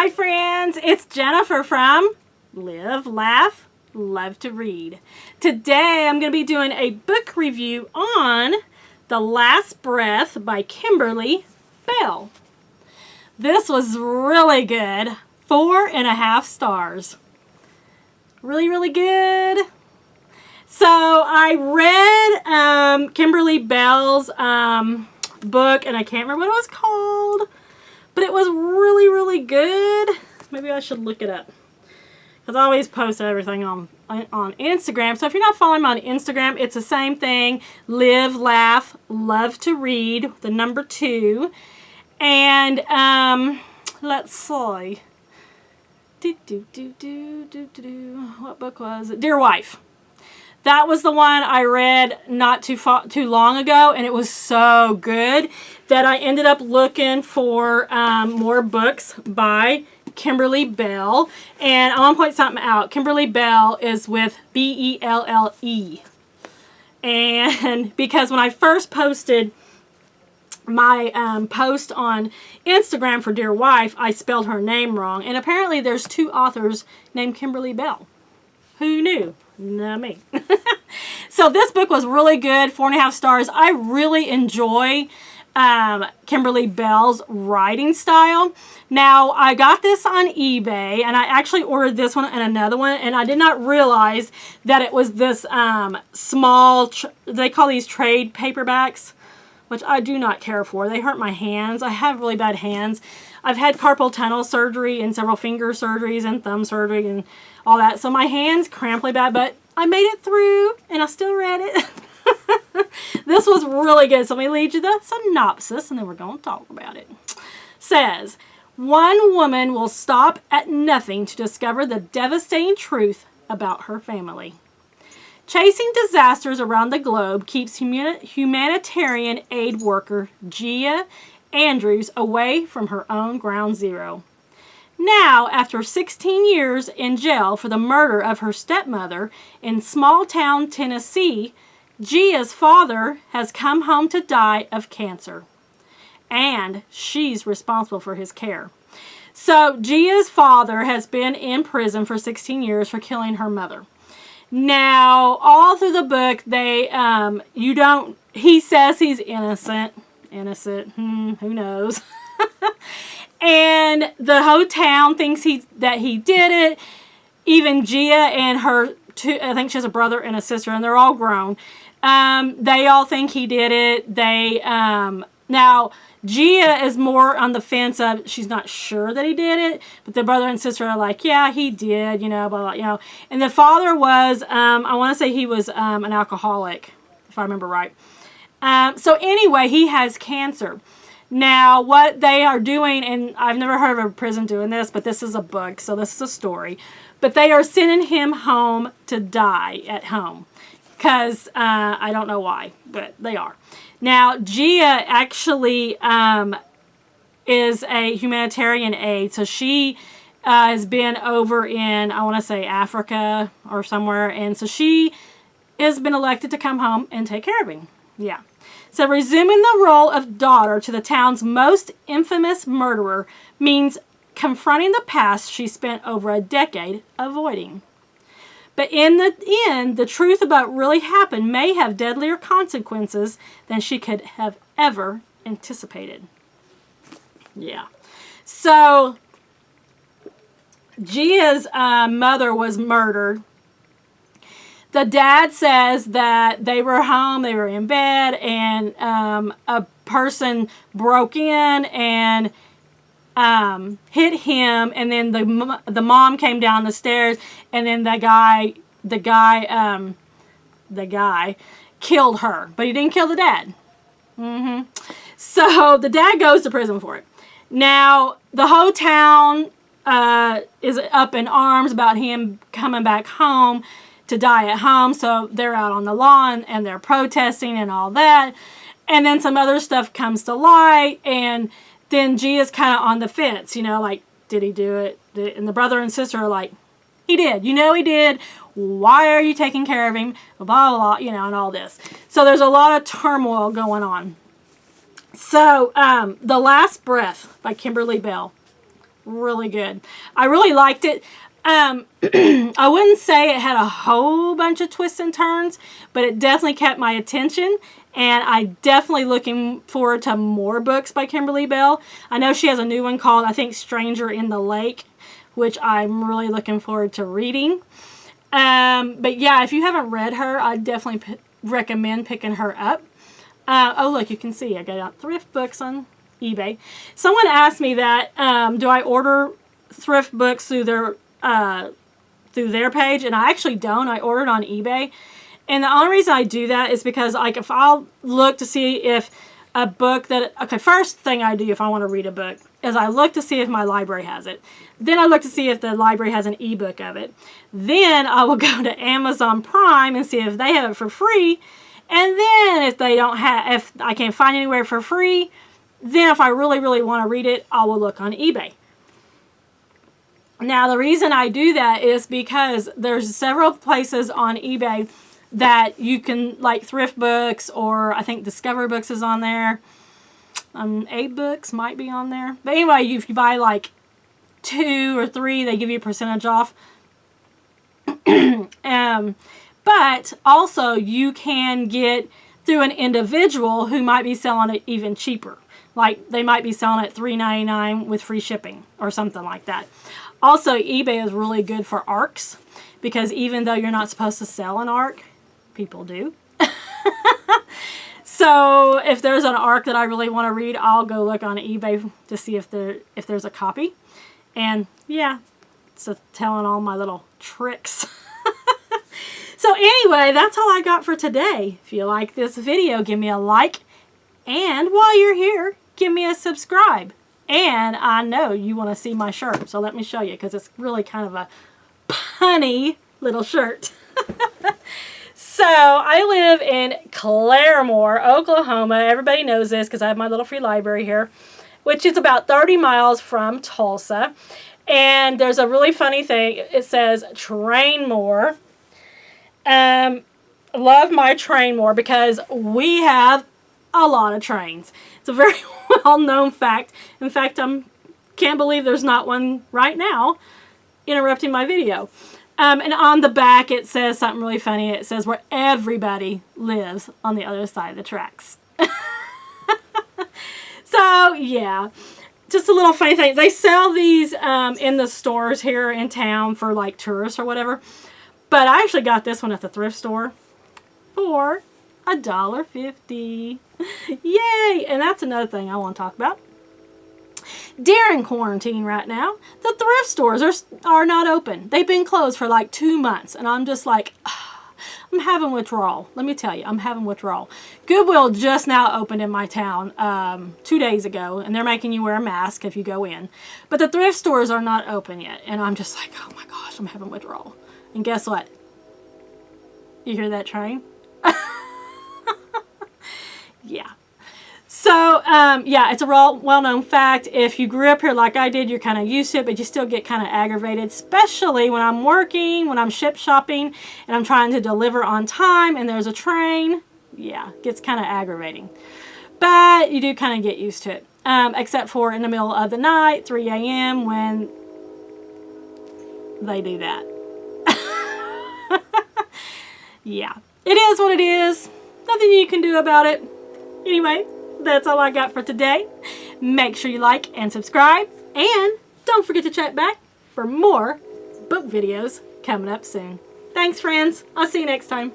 Hi friends, it's Jennifer from Live, Laugh, Love to Read. Today I'm going to be doing a book review on The Last Breath by Kimberly Belle. This was really good. 4.5 stars. Really, really good. So I read Kimberly Belle's book, and I can't remember what it was called, but it was really, really good. Maybe I should look it up, because I always post everything on Instagram. So if you're not following me on Instagram, it's the same thing. Live, Laugh, Love to Read, the number 2. And let's see. What book was it? Dear Wife. That was the one I read not too long ago, and it was so good that I ended up looking for more books by Kimberly Belle. And I want to point something out. Kimberly Belle is with B-E-L-L-E. And because when I first posted my post on Instagram for Dear Wife, I spelled her name wrong. And apparently there's 2 authors named Kimberly Belle. Who knew? Not me. So this book was really good. 4.5 stars. I really enjoy Kimberly Belle's writing style. Now, I got this on eBay, and I actually ordered this one and another one, and I did not realize that it was this small, they call these trade paperbacks, which I do not care for. They hurt my hands. I have really bad hands. I've had carpal tunnel surgery and several finger surgeries and thumb surgery and all that. So my hands cramp really bad, but I made it through and I still read it. This was really good. So let me read you the synopsis and then we're going to talk about it. Says, one woman will stop at nothing to discover the devastating truth about her family. Chasing disasters around the globe keeps humanitarian aid worker Gia Andrews away from her own ground zero. Now, after 16 years in jail for the murder of her stepmother in small-town Tennessee, Gia's father has come home to die of cancer, and she's responsible for his care. So, Gia's father has been in prison for 16 years for killing her mother. Now, all through the book, he says he's innocent. Who knows? And the whole town thinks that he did it. Even Gia and her two, I think she has a brother and a sister, and they're all grown. They all think he did it. Now Gia is more on the fence of she's not sure that he did it, but the brother and sister are like, yeah, he did, blah, blah, And the father was, I want to say he was an alcoholic, if I remember right. So anyway, he has cancer. Now, what they are doing, and I've never heard of a prison doing this, but this is a book, so this is a story. But they are sending him home to die at home. Because, I don't know why, but they are. Now, Gia actually is a humanitarian aide. So she has been over in, I want to say, Africa or somewhere. And so she has been elected to come home and take care of him. Yeah. So resuming the role of daughter to the town's most infamous murderer means confronting the past she spent over a decade avoiding. But in the end, the truth about what really happened may have deadlier consequences than she could have ever anticipated. Yeah. So, Gia's mother was murdered. The dad says that they were home, they were in bed, and a person broke in and hit him, and then the mom came down the stairs, and then the guy killed her, but he didn't kill the dad. So the dad goes to prison for it. Now the whole town is up in arms about him coming back home to die at home, so they're out on the lawn and they're protesting and all that, and then some other stuff comes to light, and then Gia's kind of on the fence, like, did he do it? And the brother and sister are like, he did. He did. Why are you taking care of him? Blah, blah, blah, and all this. So there's a lot of turmoil going on. So, The Last Breath by Kimberly Belle. really good. I really liked it. I wouldn't say it had a whole bunch of twists and turns, but it definitely kept my attention. And I'm definitely looking forward to more books by Kimberly Belle. I know she has a new one called, I think, Stranger in the Lake, which I'm really looking forward to reading. But yeah, if you haven't read her, I definitely recommend picking her up. Oh, look, you can see I got thrift books on eBay. Someone asked me that, do I order thrift books through their page? And I actually don't. I ordered on eBay. And the only reason I do that is because, like, if I'll look to see if a book that, okay, first thing I do if I want to read a book is I look to see if my library has it. Then I look to see if the library has an ebook of it. Then I will go to Amazon Prime and see if they have it for free. And then if they don't have, if I can't find anywhere for free, then if I really, really want to read it, I will look on eBay. Now, the reason I do that is because there's several places on eBay that you can, like Thrift Books, or I think Discover Books is on there. 8 Books might be on there. But anyway, if you buy like 2 or 3, they give you a percentage off. But also you can get through an individual who might be selling it even cheaper. Like they might be selling it $3.99 with free shipping or something like that. Also, eBay is really good for ARCs, because even though you're not supposed to sell an ARC, people do. So if there's an ARC that I really want to read, I'll go look on eBay to see if there's a copy. And yeah, so telling all my little tricks. So anyway, that's all I got for today. If you like this video, give me a like. And while you're here, give me a subscribe. And I know you want to see my shirt, so let me show you, because it's really kind of a punny little shirt. So I live in Claremore, Oklahoma. Everybody knows this because I have my little free library here, which is about 30 miles from Tulsa. And there's a really funny thing. It says train more. Love my train more because we have a lot of trains. It's a very well-known fact. In fact, can't believe there's not one right now interrupting my video. And on the back it says something really funny. It says where everybody lives on the other side of the tracks. So yeah, just a little funny thing. They sell these in the stores here in town for like tourists or whatever. But I actually got this one at the thrift store for $1.50. Yay! And that's another thing I want to talk about. During quarantine right now, the thrift stores are not open. They've been closed for like 2 months. And I'm just like, I'm having withdrawal. Let me tell you, I'm having withdrawal. Goodwill just now opened in my town 2 days ago. And they're making you wear a mask if you go in. But the thrift stores are not open yet. And I'm just like, oh my gosh, I'm having withdrawal. And guess what? You hear that train? Yeah. So, yeah, it's a well-known fact. If you grew up here like I did, you're kind of used to it, but you still get kind of aggravated, especially when I'm working, when I'm ship shopping, and I'm trying to deliver on time, and there's a train. Yeah, it gets kind of aggravating. But you do kind of get used to it, except for in the middle of the night, 3 a.m., when they do that. Yeah, it is what it is. Nothing you can do about it. Anyway, that's all I got for today. Make sure you like and subscribe. And don't forget to check back for more book videos coming up soon. Thanks, friends. I'll see you next time.